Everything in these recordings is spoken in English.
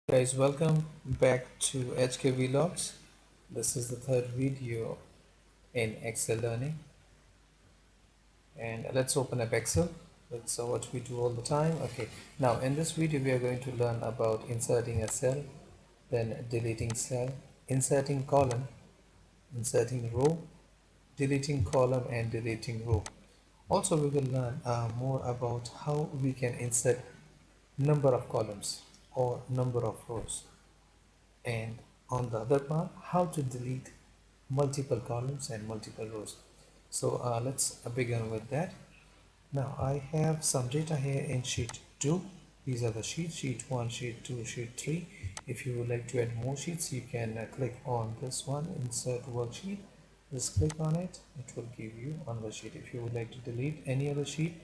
Guys, welcome back to HK Vlogs. This is the third video in Excel learning, and let's open up Excel. That's what we do all the time. Okay, now in this video we are going to learn about inserting a cell, then deleting cell, inserting column, inserting row, deleting column, and deleting row. Also we will learn more about how we can insert number of columns or number of rows, and on the other part how to delete multiple columns and multiple rows. So let's begin with that. Now I have some data here in sheet 2. These are the sheets: sheet 1, sheet 2, sheet 3. If you would like to add more sheets, you can click on this one, insert worksheet. Just click on it, it will give you on the sheet. If you would like to delete any other sheet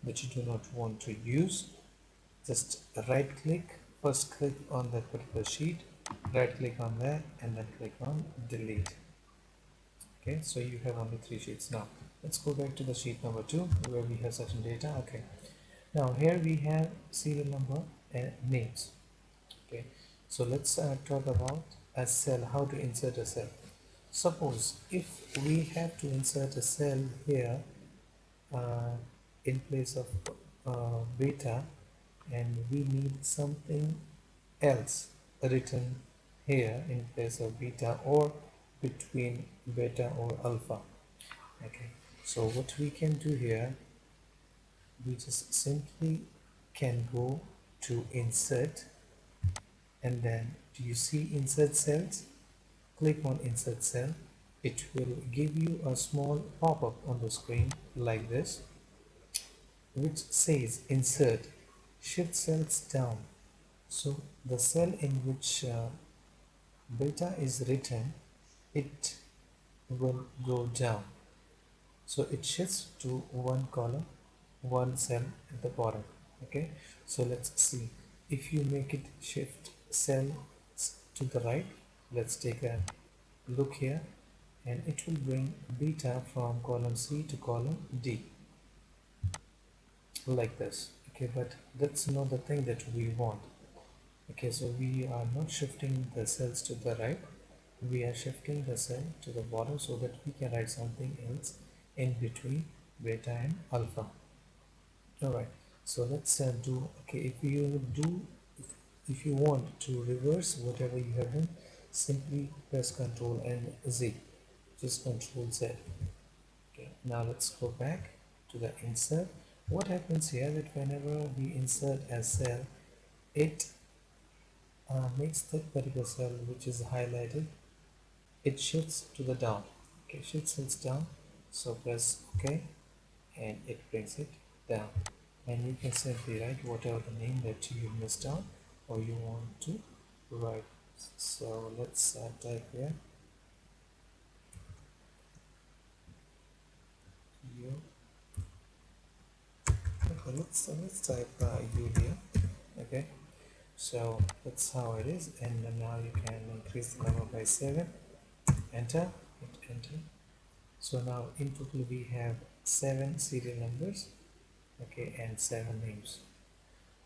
that you do not want to use, just right click, first click on that particular sheet, right click on that, and then click on delete. Okay, so you have only 3 sheets. Now let's go back to the sheet number 2 where we have certain data. Okay, now here we have serial number and names. Okay, so let's talk about a cell, how to insert a cell. Suppose if we have to insert a cell here uh, in place of beta, and we need something else written here in place of beta or between beta or alpha. Okay, so what we can do here, we just simply can go to insert, and then do you see insert cells? Click on insert cell. It will give you a small pop-up on the screen like this, which says insert, shift cells down. So the cell in which beta is written, it will go down, so it shifts to one column, one cell at the bottom. Okay, so let's see. If you make it shift cells to the right, let's take a look here, and it will bring beta from column C to column D like this. Okay, but that's not the thing that we want. Okay, so we are not shifting the cells to the right, we are shifting the cell to the bottom so that we can write something else in between beta and alpha. All right, so let's do, okay, if you want to reverse whatever you have done, simply press Ctrl and Z, just Ctrl Z. Okay, now let's go back to the insert. What happens here that whenever we insert a cell, it makes that particular cell which is highlighted, it shifts to the down. Okay, shift cells down, so press OK, and it brings it down, and you can simply write whatever the name that you missed out or you want to write. So let's type here u. Okay, let's type u here. Okay, so that's how it is, and now you can increase the number by 7. Enter, hit enter. So now in total we have 7 serial numbers, okay, and 7 names.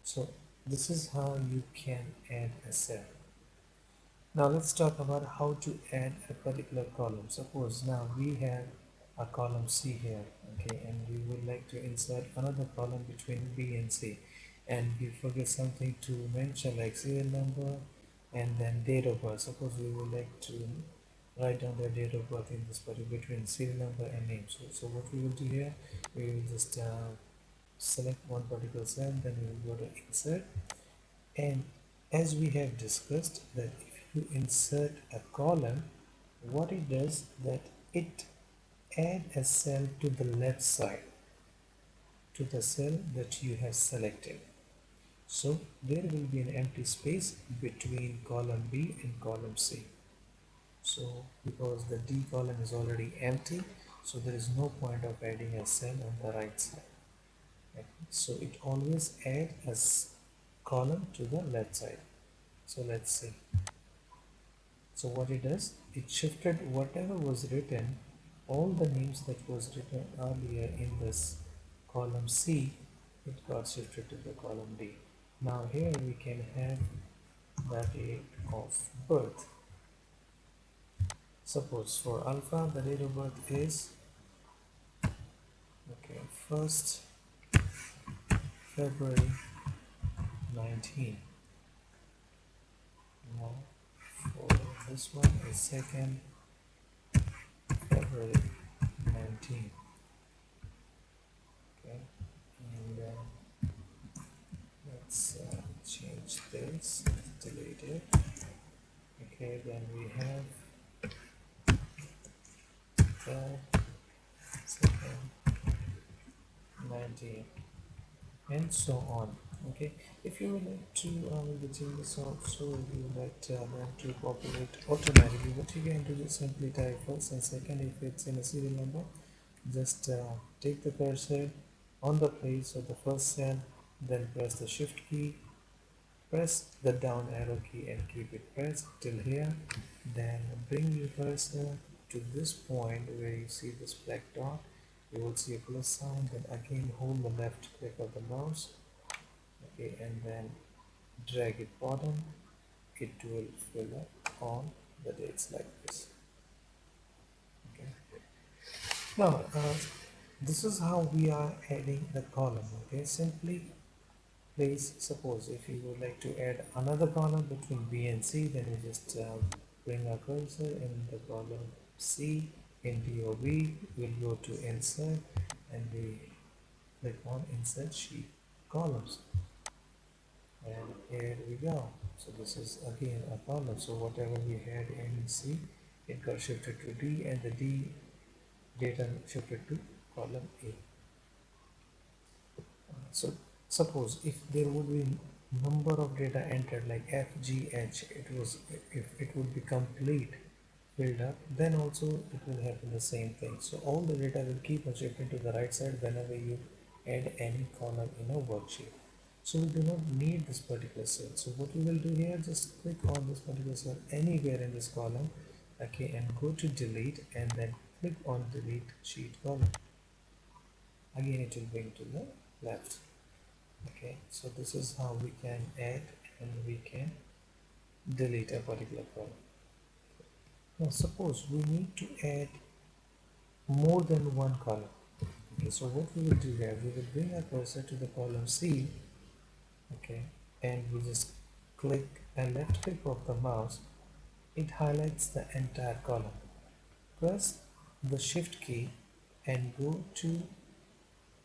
So this is how you can add a cell. Now let's talk about how to add a particular column. Suppose now we have a column C here, okay, and we would like to insert another column between B and C, and we forget something to mention like serial number and then date of birth. Suppose we would like to write down the date of birth in this particular between serial number and name. So what we will do here, we will just select one particular cell, then we will go to insert, and as we have discussed that if you insert a column, what it does that it add a cell to the left side to the cell that you have selected. So there will be an empty space between column B and column C. So because the D column is already empty, so there is no point of adding a cell on the right side. Okay. So it always add a column to the left side. So let's see. So what it does, it shifted whatever was written, all the names that was written earlier in this column C, it got shifted to the column D. Now here we can have the date of birth. Suppose for alpha the date of birth is, okay, 1st February 19. Now for this one is 2nd February 19. Okay, and let's change this, delete it. Okay, then we have the 2nd 19 and so on. Okay, if you would like to change this also, if you would like them to populate automatically, what you can do is simply type first and second. If it's in a serial number, just take the cursor on the place of the first cell, then press the shift key, press the down arrow key and keep it pressed till here. Then bring your cursor to this point where you see this black dot. You will see a plus sign. Then again hold the left click of the mouse, okay, and then drag it bottom. It will fill up all the dates like this. Okay. Now this is how we are adding the column. Okay, simply please suppose if you would like to add another column between B and C, then you just bring a cursor in the column C in DOB. We'll go to insert and we click on insert sheet columns, and here we go. So this is again a column, so whatever we had in C, it got shifted to D, and the D data shifted to column A. So suppose if there would be number of data entered like F, G, H, if it would be complete filled up, then also it will happen the same thing. So all the data will keep on shifting to the right side whenever you add any column in a worksheet. So we do not need this particular cell. So what we will do here, just click on this particular cell anywhere in this column, okay, and go to delete and then click on delete sheet column. Again it will bring to the left. Okay, so this is how we can add and we can delete a particular column. Now suppose we need to add more than one column. Okay, so what we will do here, we will bring our cursor to the column C, okay, and we just click and left click of the mouse. It highlights the entire column. Press the shift key and go to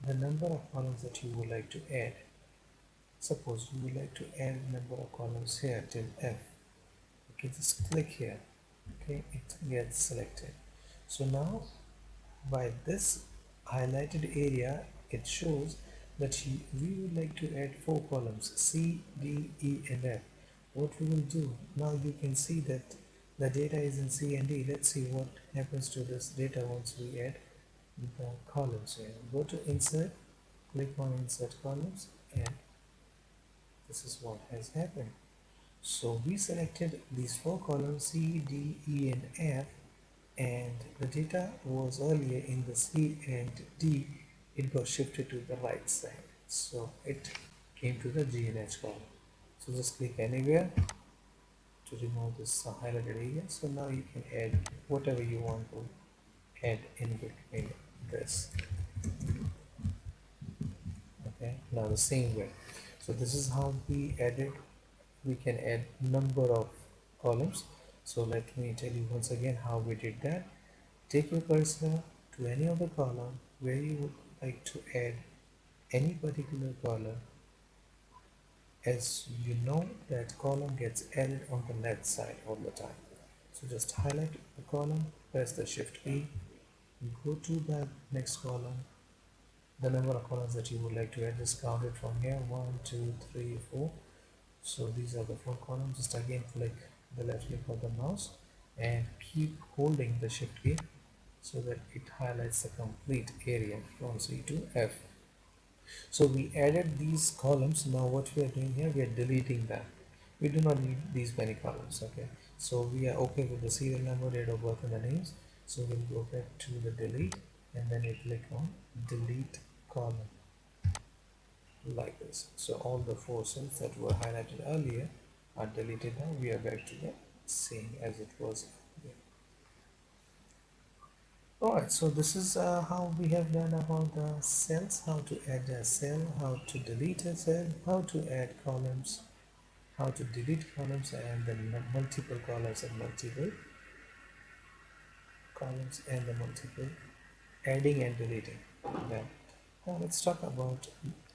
the number of columns that you would like to add. Suppose you would like to add number of columns here till F. Okay, just click here. Okay, it gets selected. So now by this highlighted area, it shows that we would like to add 4 columns C, D, E and F. What we will do, now you can see that the data is in C and D. Let's see what happens to this data once we add the columns here. Go to insert, click on insert columns, and this is what has happened. So we selected these 4 columns C, D, E and F, and the data was earlier in the C and D. It got shifted to the right side, so it came to the G and H column. So just click anywhere to remove this highlighted area. So now you can add whatever you want to add in between this. Okay, now the same way. So this is how we can add number of columns. So let me tell you once again how we did that. Take your cursor to any of the column where you would like to add any particular column. As you know, that column gets added on the left side all the time. So just highlight the column, press the shift key, go to the next column, the number of columns that you would like to add, just count it from here, 1, 2, 3, 4. So these are the 4 columns. Just again click the left click of the mouse and keep holding the shift key so that it highlights the complete area from C to F. So we added these columns. Now what we are doing here, we are deleting them. We do not need these many columns. Okay, So we are okay with the serial number, date of birth and the names. So we'll go back to the delete and then you click on delete column like this. So all the four cells that were highlighted earlier are deleted now. We are back to the same as it was earlier. Alright, so this is how we have learned about the cells, how to add a cell, how to delete a cell, how to add columns, how to delete columns and then multiple columns and multiple columns and the multiple adding and deleting. Now let's talk about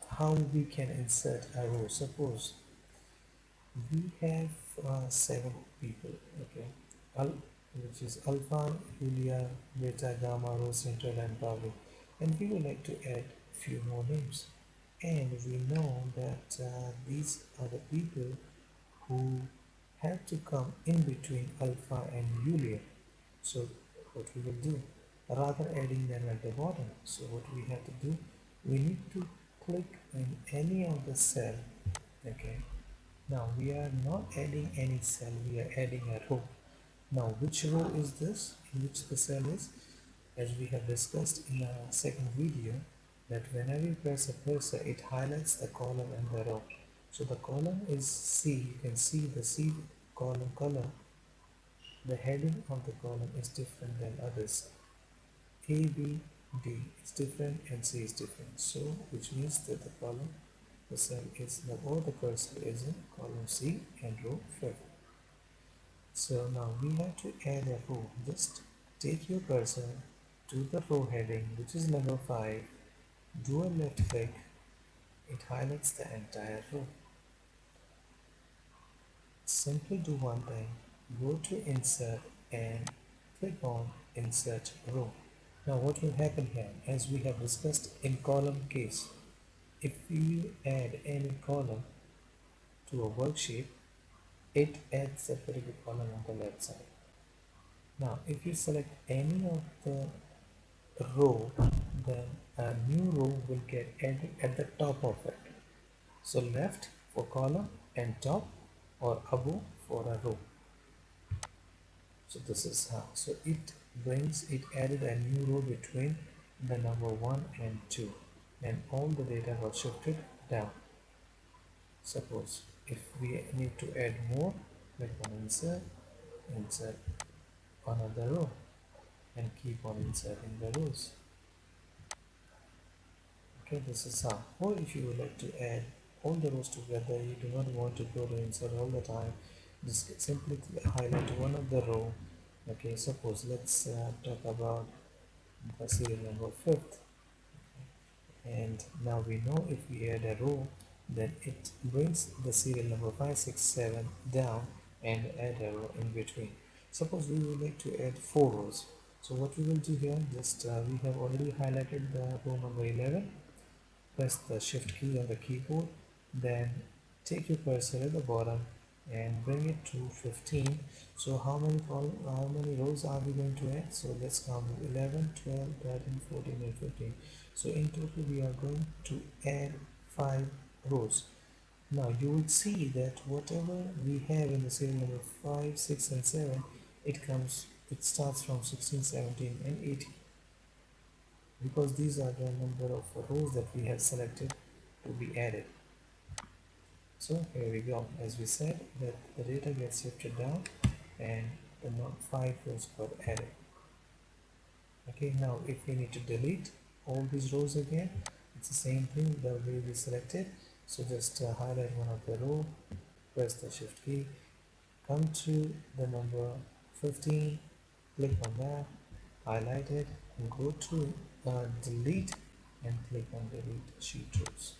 how we can insert a row. Suppose we have seven people, okay, which is alpha, Julia, beta, gamma, rho, central and Bravo, and we would like to add few more names, and we know that these are the people who have to come in between alpha and Julia. So what we will do, rather adding them at the bottom, so what we have to do, we need to click in any of the cell, okay. Now we are not adding any cell, we are adding a row. Now which row is this in which the cell is? As we have discussed in our second video, that whenever you press a cursor, it highlights the column and the row. So the column is C. You can see the C column color. The heading of the column is different than others. A, B, D is different and C is different. So which means that the column, the cell is the or the cursor is in column C and row 5. So now we have to add a row. Just take your cursor to the row heading, which is number 5. Do a left click. It highlights the entire row. Simply do one thing. Go to insert and click on insert row. Now what will happen here, as we have discussed in column case, if you add any column to a worksheet, it adds a particular column on the left side. Now if you select any of the row, then a new row will get added at the top of it. So left for column and top, or above for a row. So this is how. So it added a new row between the number 1 and 2, and all the data was shifted down. Suppose if we need to add more, click on insert another row and keep on inserting the rows. Okay, this is how. Or if you would like to add all the rows together, you do not want to go to insert all the time, just simply highlight one of the row. Okay, suppose let's talk about the serial number 5th, and now we know if we add a row, then it brings the serial number 5, 6, 7 down and add a row in between. Suppose we would like to add 4 rows. So what we will do here, just we have already highlighted the row number 11. Press the shift key on the keyboard, then take your cursor at the bottom and bring it to 15. So how many rows are we going to add? So let's count 11, 12, 13, 14 and 15. So in total we are going to add 5 rows. Now you will see that whatever we have in the serial number 5, 6 and 7, it starts from 16, 17 and 18, because these are the number of rows that we have selected to be added. So here we go. As we said, that the data gets shifted down and the 5 rows got added. Okay, now if we need to delete all these rows again, it's the same thing the way we selected. So just highlight one of the row, press the shift key, come to the number 15, click on that, highlight it, and go to delete and click on delete sheet rows.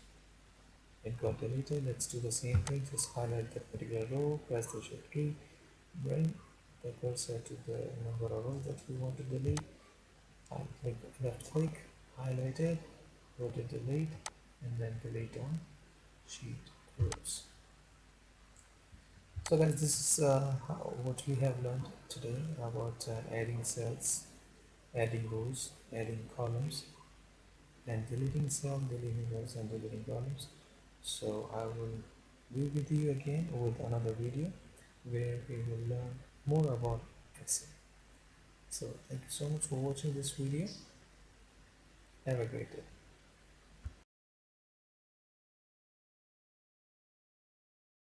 It got deleted. Let's do the same thing. Just highlight that particular row, press the shift key, bring the cursor to the number of rows that we want to delete, and click left click, highlight it, go to delete, and then delete on sheet rows. So guys, this is what we have learned today about adding cells, adding rows, adding columns, and deleting cells, deleting rows and deleting columns. So I will be with you again with another video where we will learn more about Excel. So thank you so much for watching this video. Have a great day.